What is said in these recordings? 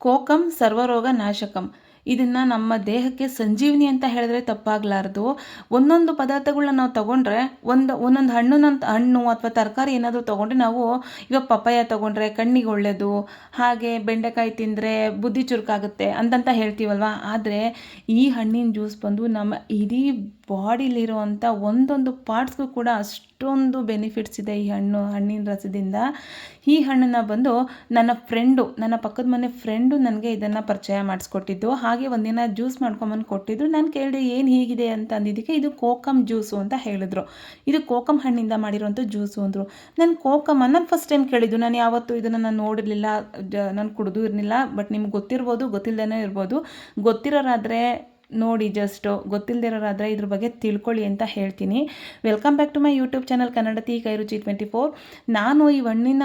ಕೋಕಂ ಸರ್ವರೋಗ ನಾಶಕಂ. ಇದನ್ನು ನಮ್ಮ ದೇಹಕ್ಕೆ ಸಂಜೀವಿನಿ ಅಂತ ಹೇಳಿದ್ರೆ ತಪ್ಪಾಗಲಾರ್ದು. ಒಂದೊಂದು ಪದಾರ್ಥಗಳನ್ನ ನಾವು ತೊಗೊಂಡ್ರೆ ಒಂದೊಂದು ಹಣ್ಣು ಅಥವಾ ತರಕಾರಿ ಏನಾದರೂ ತೊಗೊಂಡ್ರೆ ನಾವು ಇವಾಗ ಪಪ್ಪಾಯ ತೊಗೊಂಡ್ರೆ ಕಣ್ಣಿಗೆ ಒಳ್ಳೆಯದು, ಹಾಗೆ ಬೆಂಡೆಕಾಯಿ ತಿಂದರೆ ಬುದ್ಧಿ ಚುರುಕಾಗುತ್ತೆ ಅಂತಂತ ಹೇಳ್ತೀವಲ್ವ. ಆದರೆ ಈ ಹಣ್ಣಿನ ಜ್ಯೂಸ್ ಬಂದು ನಮ್ಮ ಇಡೀ ಬಾಡಿಲಿರುವಂಥ ಒಂದೊಂದು ಪಾರ್ಟ್ಸ್ಗೂ ಕೂಡ ಅಷ್ಟೊಂದು ಬೆನಿಫಿಟ್ಸ್ ಇದೆ ಈ ಹಣ್ಣಿನ ರಸದಿಂದ. ಈ ಹಣ್ಣನ್ನು ಬಂದು ನನ್ನ ಪಕ್ಕದ ಮನೆ ಫ್ರೆಂಡು ನನಗೆ ಇದನ್ನು ಪರಿಚಯ ಮಾಡಿಸ್ಕೊಟ್ಟಿದ್ದು. ಹಾಗೆ ಒಂದಿನ ಜ್ಯೂಸ್ ಮಾಡ್ಕೊಂಬಂದು ಕೊಟ್ಟಿದ್ರು. ನಾನು ಕೇಳಿದೆ ಏನು ಹೀಗಿದೆ ಅಂತ ಅಂದಿದ್ದಕ್ಕೆ ಇದು ಕೋಕಮ್ ಜ್ಯೂಸು ಅಂತ ಹೇಳಿದ್ರು. ಇದು ಕೋಕಮ್ ಹಣ್ಣಿಂದ ಮಾಡಿರೋಂಥ ಜ್ಯೂಸು ಅಂದರು. ನಾನು ಫಸ್ಟ್ ಟೈಮ್ ಕೇಳಿದ್ದು. ನಾನು ಯಾವತ್ತೂ ಇದನ್ನು ನಾನು ನೋಡಿರಲಿಲ್ಲ, ನಾನು ಕುಡಿದು ಇರಲಿಲ್ಲ. ಬಟ್ ನಿಮ್ಗೆ ಗೊತ್ತಿರ್ಬೋದು, ಗೊತ್ತಿಲ್ಲದೇ ಇರ್ಬೋದು. ಗೊತ್ತಿರೋರಾದರೆ ನೋಡಿ, ಗೊತ್ತಿಲ್ಲದಿರೋರಾದರೆ ಇದ್ರ ಬಗ್ಗೆ ತಿಳ್ಕೊಳ್ಳಿ ಅಂತ ಹೇಳ್ತೀನಿ. Welcome back to my YouTube channel Kannadathi Kairuchi 24. ನಾನು ಈ ಹಣ್ಣಿನ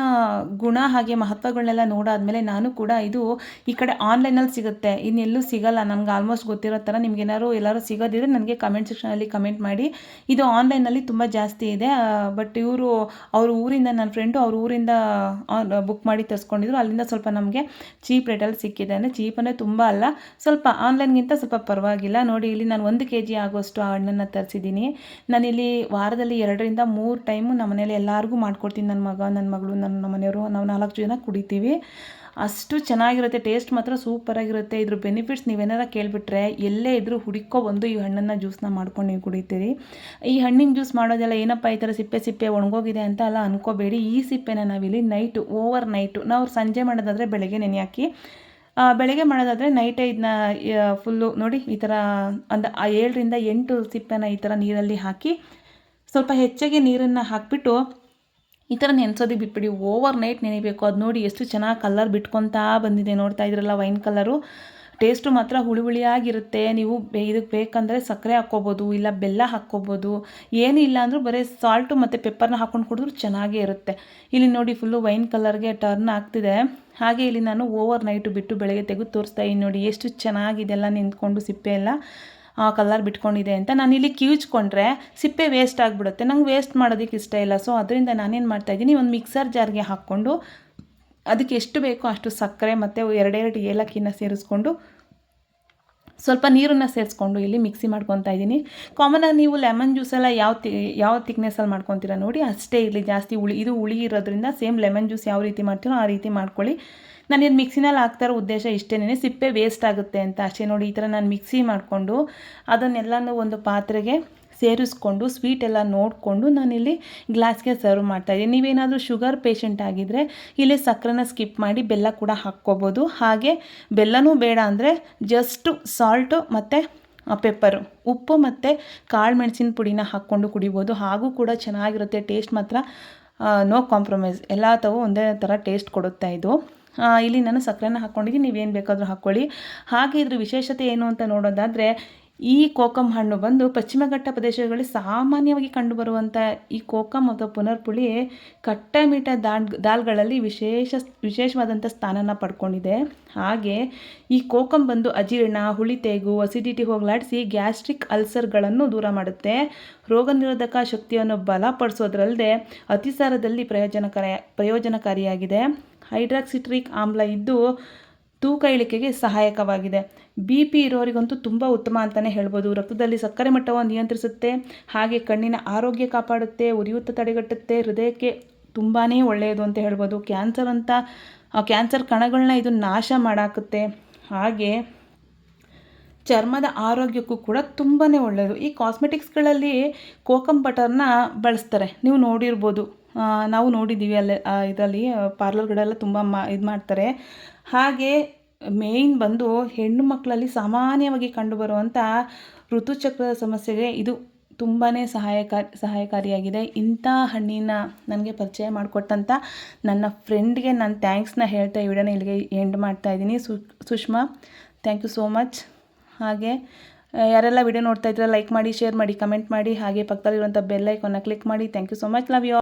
ಗುಣ ಹಾಗೆ ಮಹತ್ವಗಳನ್ನೆಲ್ಲ ನೋಡಾದ್ಮೇಲೆ ನಾನು ಕೂಡ ಇದು ಈ ಕಡೆ ಆನ್ಲೈನಲ್ಲಿ ಸಿಗುತ್ತೆ, ಇನ್ನೆಲ್ಲೂ ಸಿಗಲ್ಲ. ನನಗೆ ಆಲ್ಮೋಸ್ಟ್ ಗೊತ್ತಿರೋ ಥರ ಎಲ್ಲರೂ ಸಿಗೋದಿದ್ರೆ ನನಗೆ ಕಮೆಂಟ್ ಸೆಕ್ಷನಲ್ಲಿ ಕಮೆಂಟ್ ಮಾಡಿ. ಇದು ಆನ್ಲೈನಲ್ಲಿ ತುಂಬ ಜಾಸ್ತಿ ಇದೆ. ಬಟ್ ಅವ್ರ ಊರಿಂದ, ನನ್ನ ಫ್ರೆಂಡು ಅವ್ರ ಊರಿಂದ ಬುಕ್ ಮಾಡಿ ತರಿಸ್ಕೊಂಡಿದ್ರು. ಅಲ್ಲಿಂದ ಸ್ವಲ್ಪ ನಮಗೆ ಚೀಪ್ ರೇಟಲ್ಲಿ ಸಿಕ್ಕಿದೆ. ಅಂದರೆ ಚೀಪ್ ಅಂದರೆ ತುಂಬ ಅಲ್ಲ, ಸ್ವಲ್ಪ ಆನ್ಲೈನ್ಗಿಂತ ಸ್ವಲ್ಪ ಪರವಾಗಿಲ್ಲ. ನೋಡಿ, ಇಲ್ಲಿ ನಾನು 1 kg ಆಗೋಷ್ಟು ಆ ಹಣ್ಣನ್ನು ತರಿಸಿದ್ದೀನಿ. ನಾನಿಲ್ಲಿ ವಾರದಲ್ಲಿ 2ರಿಂದ 3 ಟೈಮು ನಮ್ಮ ಮನೇಲಿ ಎಲ್ಲರಿಗೂ ಮಾಡ್ಕೊಡ್ತೀನಿ. ನನ್ನ ಮಗ, ನನ್ನ ಮಗಳು, ನನ್ನ ಮನೆಯವರು, ನಾವು 4 ಜನ ಕುಡಿತೀವಿ. ಅಷ್ಟು ಚೆನ್ನಾಗಿರುತ್ತೆ. ಟೇಸ್ಟ್ ಮಾತ್ರ ಸೂಪರಾಗಿರುತ್ತೆ. ಇದ್ರ ಬೆನಿಫಿಟ್ಸ್ ನೀವೇನಾರ ಕೇಳಿಬಿಟ್ರೆ ಎಲ್ಲೇ ಇದ್ದರೂ ಹುಡುಕೋ ಈ ಹಣ್ಣನ್ನು ಜ್ಯೂಸನ್ನ ಮಾಡ್ಕೊಂಡು ನೀವು ಕುಡಿತೀರಿ. ಈ ಹಣ್ಣಿನ ಜ್ಯೂಸ್ ಮಾಡೋದೆಲ್ಲ ಏನಪ್ಪ ಈ ಥರ ಸಿಪ್ಪೆ ಒಣಗೋಗಿದೆ ಅಂತ ಎಲ್ಲ ಅನ್ಕೋಬೇಡಿ. ಈ ಸಿಪ್ಪೆನ ನಾವಿಲ್ಲಿ ಓವರ್ ನೈಟು, ನಾವು ಸಂಜೆ ಮಾಡೋದಾದರೆ ಬೆಳಗ್ಗೆ ನೆನೆ ಹಾಕಿ, ಬೆಳಗ್ಗೆ ಮಾಡೋದಾದರೆ ನೈಟೇ ಇದನ್ನ ಫುಲ್ಲು ನೋಡಿ ಈ ಥರ 7ರಿಂದ 8 ಸಿಪ್ಪೆನ ಈ ಥರ ನೀರಲ್ಲಿ ಹಾಕಿ ಸ್ವಲ್ಪ ಹೆಚ್ಚಾಗಿ ನೀರನ್ನು ಹಾಕಿಬಿಟ್ಟು ಈ ಥರ ನೆನೆಸೋದಕ್ಕೆ ಬಿಟ್ಬಿಡಿ. ಓವರ್ ನೈಟ್ ನೆನೆಯಬೇಕು. ಅದು ನೋಡಿ ಎಷ್ಟು ಚೆನ್ನಾಗಿ ಕಲರ್ ಬಿಟ್ಕೊತಾ ಬಂದಿದೆ. ನೋಡ್ತಾ ಇದ್ರಲ್ಲ, ವೈನ್ ಕಲರು. ಟೇಸ್ಟು ಮಾತ್ರ ಹುಳಿಯಾಗಿರುತ್ತೆ. ನೀವು ಇದಕ್ಕೆ ಬೇಕಂದರೆ ಸಕ್ಕರೆ ಹಾಕ್ಕೋಬೋದು, ಇಲ್ಲ ಬೆಲ್ಲ ಹಾಕ್ಕೋಬೋದು. ಏನಿಲ್ಲ ಅಂದರೂ ಬರೀ ಸಾಲ್ಟು ಮತ್ತು ಪೆಪ್ಪರ್ನ ಹಾಕ್ಕೊಂಡು ಕುಡಿದ್ರೂ ಚೆನ್ನಾಗೇ ಇರುತ್ತೆ. ಇಲ್ಲಿ ನೋಡಿ ಫುಲ್ಲು ವೈನ್ ಕಲರ್ಗೆ ಟರ್ನ್ ಆಗ್ತಿದೆ. ಹಾಗೆ ಇಲ್ಲಿ ನಾನು ಓವರ್ ನೈಟು ಬಿಟ್ಟು ಬೆಳಗ್ಗೆ ತೆಗೆದು ತೋರಿಸ್ತಾ ಇದ್ದೀನಿ. ನೋಡಿ ಎಷ್ಟು ಚೆನ್ನಾಗಿದೆಲ್ಲ ನಿಂತ್ಕೊಂಡು ಸಿಪ್ಪೆ ಎಲ್ಲ ಕಲರ್ ಬಿಟ್ಕೊಂಡಿದೆ ಅಂತ. ನಾನಿಲ್ಲಿ ಕಿವುಚ್ಕೊಂಡ್ರೆ ಸಿಪ್ಪೆ ವೇಸ್ಟ್ ಆಗಿಬಿಡುತ್ತೆ. ನಂಗೆ ವೇಸ್ಟ್ ಮಾಡೋದಕ್ಕೆ ಇಷ್ಟ ಇಲ್ಲ. ಸೊ ಅದರಿಂದ ನಾನೇನು ಮಾಡ್ತಾಯಿದ್ದೀನಿ, ಒಂದು ಮಿಕ್ಸರ್ ಜಾರ್ಗೆ ಹಾಕ್ಕೊಂಡು ಅದಕ್ಕೆ ಎಷ್ಟು ಬೇಕೋ ಅಷ್ಟು ಸಕ್ಕರೆ ಮತ್ತು 2 ಏಲಕ್ಕಿನ ಸೇರಿಸ್ಕೊಂಡು ಸ್ವಲ್ಪ ನೀರನ್ನು ಸೇರಿಸ್ಕೊಂಡು ಇಲ್ಲಿ ಮಿಕ್ಸಿ ಮಾಡ್ಕೊತಾ ಇದ್ದೀನಿ. ಕಾಮನಾಗಿ ನೀವು ಲೆಮನ್ ಜ್ಯೂಸೆಲ್ಲ ಯಾವ ತಿಕ್ನೆಸ್ಸಲ್ಲಿ ಮಾಡ್ಕೊತೀರಾ ನೋಡಿ, ಅಷ್ಟೇ ಇರಲಿ. ಜಾಸ್ತಿ ಹುಳಿ ಇರೋದ್ರಿಂದ ಸೇಮ್ ಲೆಮನ್ ಜ್ಯೂಸ್ ಯಾವ ರೀತಿ ಮಾಡ್ತೀರೋ ಆ ರೀತಿ ಮಾಡ್ಕೊಳ್ಳಿ. ನಾನು ಇದು ಮಿಕ್ಸಿನಲ್ಲಿ ಹಾಕ್ತಾ ಇರೋ ಉದ್ದೇಶ ಇಷ್ಟೇನೆ, ಸಿಪ್ಪೆ ವೇಸ್ಟ್ ಆಗುತ್ತೆ ಅಂತ ಅಷ್ಟೇ. ನೋಡಿ, ಈ ಥರ ನಾನು ಮಿಕ್ಸಿ ಮಾಡಿಕೊಂಡು ಅದನ್ನೆಲ್ಲನೂ ಒಂದು ಪಾತ್ರೆಗೆ ಸೇರಿಸ್ಕೊಂಡು ಸ್ವೀಟ್ ಎಲ್ಲ ನೋಡಿಕೊಂಡು ನಾನಿಲ್ಲಿ ಗ್ಲಾಸ್ಗೆ ಸರ್ವ್ ಮಾಡ್ತಾಯಿದ್ದೀನಿ. ನೀವೇನಾದರೂ ಶುಗರ್ ಪೇಷಂಟ್ ಆಗಿದ್ದರೆ ಇಲ್ಲಿ ಸಕ್ಕರೆನ ಸ್ಕಿಪ್ ಮಾಡಿ ಬೆಲ್ಲ ಕೂಡ ಹಾಕ್ಕೋಬೋದು. ಹಾಗೆ ಬೆಲ್ಲನೂ ಬೇಡ ಅಂದರೆ ಜಸ್ಟು ಸಾಲ್ಟು ಮತ್ತು ಪೆಪ್ಪರು, ಉಪ್ಪು ಮತ್ತು ಕಾಳು ಮೆಣಸಿನ ಪುಡಿನ ಹಾಕ್ಕೊಂಡು ಕುಡಿಬೋದು. ಹಾಗೂ ಕೂಡ ಚೆನ್ನಾಗಿರುತ್ತೆ. ಟೇಸ್ಟ್ ಮಾತ್ರ ನೋ ಕಾಂಪ್ರಮೈಸ್. ಎಲ್ಲ ತಾವು ಒಂದೇ ಥರ ಟೇಸ್ಟ್ ಕೊಡುತ್ತೆ ಇದು. ಇಲ್ಲಿ ನಾನು ಸಕ್ಕರೆನ ಹಾಕ್ಕೊಂಡಿದ್ದೀನಿ, ನೀವೇನು ಬೇಕಾದರೂ ಹಾಕ್ಕೊಳ್ಳಿ. ಹಾಗೆ ಇದ್ರ ವಿಶೇಷತೆ ಏನು ಅಂತ ನೋಡೋದಾದರೆ, ಈ ಕೋಕಮ್ ಹಣ್ಣು ಬಂದು ಪಶ್ಚಿಮ ಘಟ್ಟ ಪ್ರದೇಶಗಳಲ್ಲಿ ಸಾಮಾನ್ಯವಾಗಿ ಕಂಡುಬರುವಂಥ ಈ ಕೋಕಮ್ ಅಥವಾ ಪುನರ್ಪುಳಿ ಕಟ್ಟಮಿಟ್ಟ ದಾಲ್ಗಳಲ್ಲಿ ವಿಶೇಷವಾದಂಥ ಸ್ಥಾನನ ಪಡ್ಕೊಂಡಿದೆ. ಹಾಗೆ ಈ ಕೋಕಮ್ ಬಂದು ಅಜೀರ್ಣ, ಹುಳಿತೇಗು, ಅಸಿಡಿಟಿ ಹೋಗಲಾಡಿಸಿ ಗ್ಯಾಸ್ಟ್ರಿಕ್ ಅಲ್ಸರ್ಗಳನ್ನು ದೂರ ಮಾಡುತ್ತೆ. ರೋಗ ನಿರೋಧಕ ಶಕ್ತಿಯನ್ನು ಬಲಪಡಿಸೋದ್ರಲ್ಲದೆ ಅತಿಸಾರದಲ್ಲಿ ಪ್ರಯೋಜನಕಾರಿಯಾಗಿದೆ. ಹೈಡ್ರಾಕ್ಸಿಟ್ರಿಕ್ ಆಮ್ಲ ಇದ್ದು ತೂಕ ಇಳಿಕೆಗೆ ಸಹಾಯಕವಾಗಿದೆ. BP ಇರೋರಿಗಂತೂ ತುಂಬ ಉತ್ತಮ ಅಂತಲೇ ಹೇಳ್ಬೋದು. ರಕ್ತದಲ್ಲಿ ಸಕ್ಕರೆ ಮಟ್ಟವನ್ನು ನಿಯಂತ್ರಿಸುತ್ತೆ. ಹಾಗೆ ಕಣ್ಣಿನ ಆರೋಗ್ಯ ಕಾಪಾಡುತ್ತೆ, ಉರಿಯೂತ ತಡೆಗಟ್ಟುತ್ತೆ, ಹೃದಯಕ್ಕೆ ತುಂಬಾ ಒಳ್ಳೆಯದು ಅಂತ ಹೇಳ್ಬೋದು. ಕ್ಯಾನ್ಸರ್ ಕಣಗಳನ್ನ ಇದು ನಾಶ ಮಾಡಾಕುತ್ತೆ. ಹಾಗೆ ಚರ್ಮದ ಆರೋಗ್ಯಕ್ಕೂ ಕೂಡ ತುಂಬಾ ಒಳ್ಳೆಯದು. ಈ ಕಾಸ್ಮೆಟಿಕ್ಸ್ಗಳಲ್ಲಿ ಕೋಕಮ್ ಬಟರ್ನ ಬಳಸ್ತಾರೆ, ನೀವು ನೋಡಿರ್ಬೋದು. ನಾವು ನೋಡಿದ್ದೀವಿ ಇದರಲ್ಲಿ ಪಾರ್ಲರ್ಗಳೆಲ್ಲ ತುಂಬ ಇದು ಮಾಡ್ತಾರೆ. ಹಾಗೆ ಮೇಯ್ನ್ ಬಂದು ಹೆಣ್ಣು ಮಕ್ಕಳಲ್ಲಿ ಸಾಮಾನ್ಯವಾಗಿ ಕಂಡುಬರುವಂಥ ಋತುಚಕ್ರದ ಸಮಸ್ಯೆಗೆ ಇದು ತುಂಬಾ ಸಹಾಯಕಾರಿಯಾಗಿದೆ. ಇಂಥ ಹಣ್ಣಿನ ನನಗೆ ಪರಿಚಯ ಮಾಡಿಕೊಟ್ಟಂಥ ನನ್ನ ಫ್ರೆಂಡ್ಗೆ ನಾನು ಥ್ಯಾಂಕ್ಸ್ನ ಹೇಳ್ತಾ ಈ ವಿಡಿಯೋನ ಇಲ್ಲಿಗೆ ಎಂಡ್ ಮಾಡ್ತಾಯಿದ್ದೀನಿ. Sushma, thank you so much. ಹಾಗೆ ಯಾರೆಲ್ಲ ವಿಡಿಯೋ ನೋಡ್ತಾ ಇದ್ರೆ ಲೈಕ್ ಮಾಡಿ, ಶೇರ್ ಮಾಡಿ, ಕಮೆಂಟ್ ಮಾಡಿ. ಹಾಗೆ ಪಕ್ಕದಲ್ಲಿರುವಂಥ ಬೆಲ್ ಐಕಾನ್ನ ಕ್ಲಿಕ್ ಮಾಡಿ. Thank you so much. Love you.